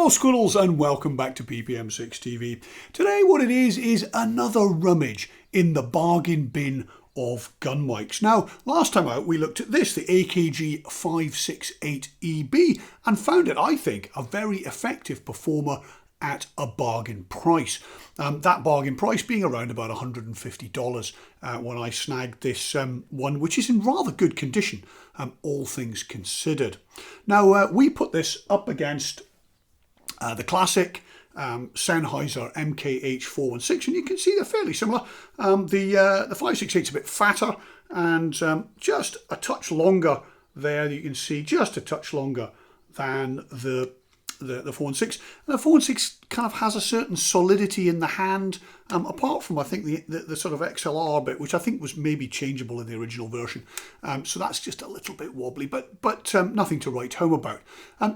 Hello Squirrels and welcome back to PPM6 TV. Today what it is another rummage in the bargain bin of gun mics. Now last time out we looked at this, the AKG 516-EB, and found it, I think, a very effective performer at a bargain price. That bargain price being around about $150 when I snagged this one, which is in rather good condition, all things considered. Now we put this up against the classic Sennheiser MKH416, and you can see they're fairly similar. The 568 is a bit fatter and just a touch longer there. You can see just a touch longer than the 416. And the 416 kind of has a certain solidity in the hand, apart from, I think, the sort of XLR bit, which I think was maybe changeable in the original version. So that's just a little bit wobbly, but nothing to write home about.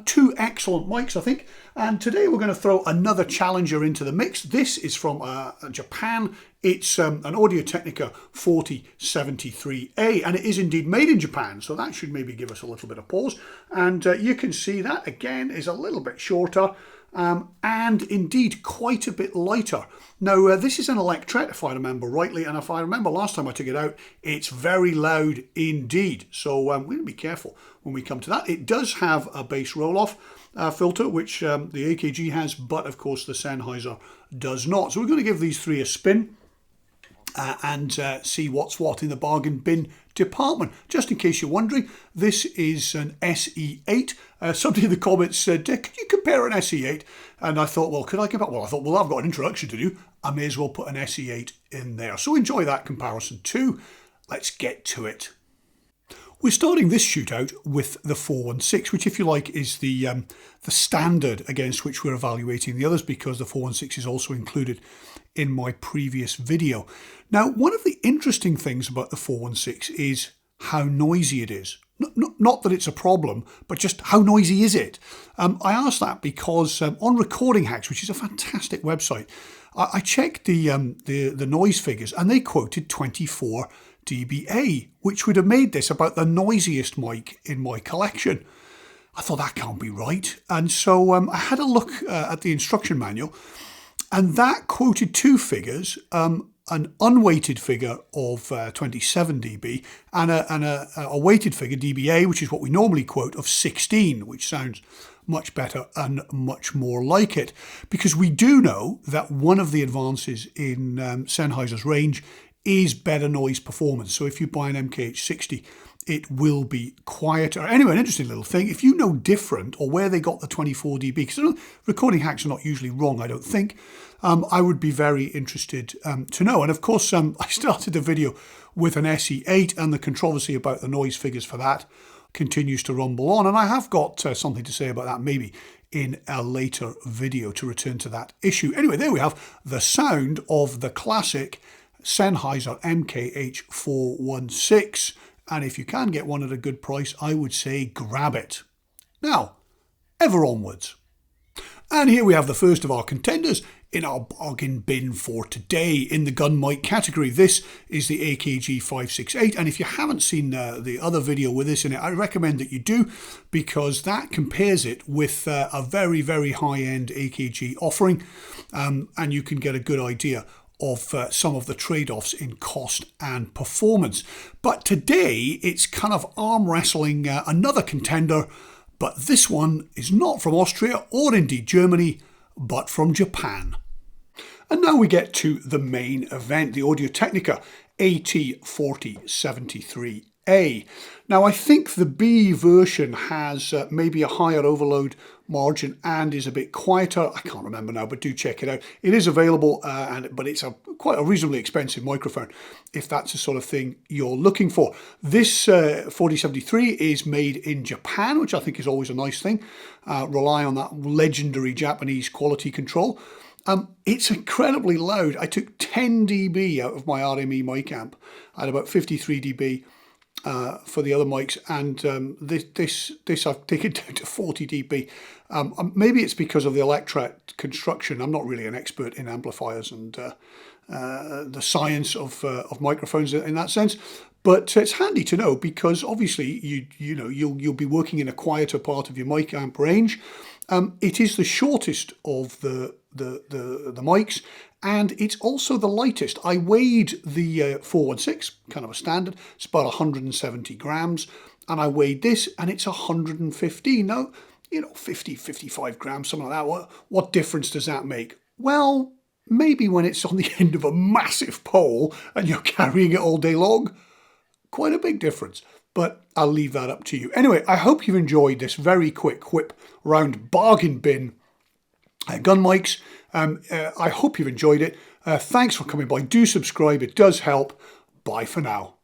Two excellent mics, I think. And today we're going to throw another challenger into the mix. This is from Japan. It's an Audio-Technica 4073A, and it is indeed made in Japan, so that should maybe give us a little bit of pause. And you can see that, again, is a little bit shorter, and indeed quite a bit lighter. Now this is an Electret, if I remember rightly, and if I remember last time I took it out, it's very loud indeed. So we're going to be careful when we come to that. It does have a bass roll-off filter, which the AKG has, but of course the Sennheiser does not. So we're going to give these three a spin and see what's what in the bargain bin department. Just in case you're wondering, this is an SE8. Somebody in the comments said, could you compare an SE8? And I thought, well, could I compare? Well, I thought, well, I've got an introduction to do. I may as well put an SE8 in there. So enjoy that comparison too. Let's get to it. We're starting this shootout with the 416, which, if you like, is the standard against which we're evaluating the others, because the 416 is also included in my previous video. Now, one of the interesting things about the 416 is how noisy it is. Not that it's a problem, but just how noisy is it? I asked that because on Recording Hacks, which is a fantastic website, I checked the noise figures, and they quoted 24 dBA, which would have made this about the noisiest mic in my collection. I thought that can't be right. And so I had a look at the instruction manual, and that quoted two figures, an unweighted figure of 27 dB and a weighted figure, dBA, which is what we normally quote, of 16, which sounds much better and much more like it. Because we do know that one of the advances in Sennheiser's range is better noise performance. So if you buy an MKH60, it will be quieter. Anyway, an interesting little thing, if you know different or where they got the 24 dB, because Recording Hacks are not usually wrong, I don't think, I would be very interested to know. And of course, I started the video with an SE8, and the controversy about the noise figures for that continues to rumble on. And I have got something to say about that maybe in a later video to return to that issue. Anyway, there we have the sound of the classic Sennheiser MKH416. And if you can get one at a good price, I would say grab it. Now, ever onwards. And here we have the first of our contenders in our bargain bin for today in the gun mic category. This is the AKG 568, and if you haven't seen the other video with this in it, I recommend that you do, because that compares it with a very, very high-end AKG offering, and you can get a good idea of some of the trade-offs in cost and performance. But today it's kind of arm wrestling another contender, but this one is not from Austria or indeed Germany, but from Japan. And now we get to the main event, the Audio-Technica AT4073A. Now I think the B version has maybe a higher overload margin and is a bit quieter. I can't remember now, but do check it out. It is available, but it's quite a reasonably expensive microphone if that's the sort of thing you're looking for. This 4073 is made in Japan, which I think is always a nice thing. Rely on that legendary Japanese quality control. It's incredibly loud. I took 10 dB out of my RME mic amp. I had about 53 dB for the other mics, and this I've taken down to 40 dB. Maybe it's because of the Electret construction. I'm not really an expert in amplifiers and the science of microphones in that sense, but it's handy to know, because obviously you'll be working in a quieter part of your mic amp range, It is the shortest of the mics, and it's also the lightest. I weighed the 416, kind of a standard. It's about 170 grams, and I weighed this, and it's 115. Now, 50, 55 grams, something like that. What difference does that make? Well, maybe when it's on the end of a massive pole and you're carrying it all day long, quite a big difference. But I'll leave that up to you. Anyway, I hope you've enjoyed this very quick whip round bargain bin gun mics. I hope you've enjoyed it. Thanks for coming by. Do subscribe. It does help. Bye for now.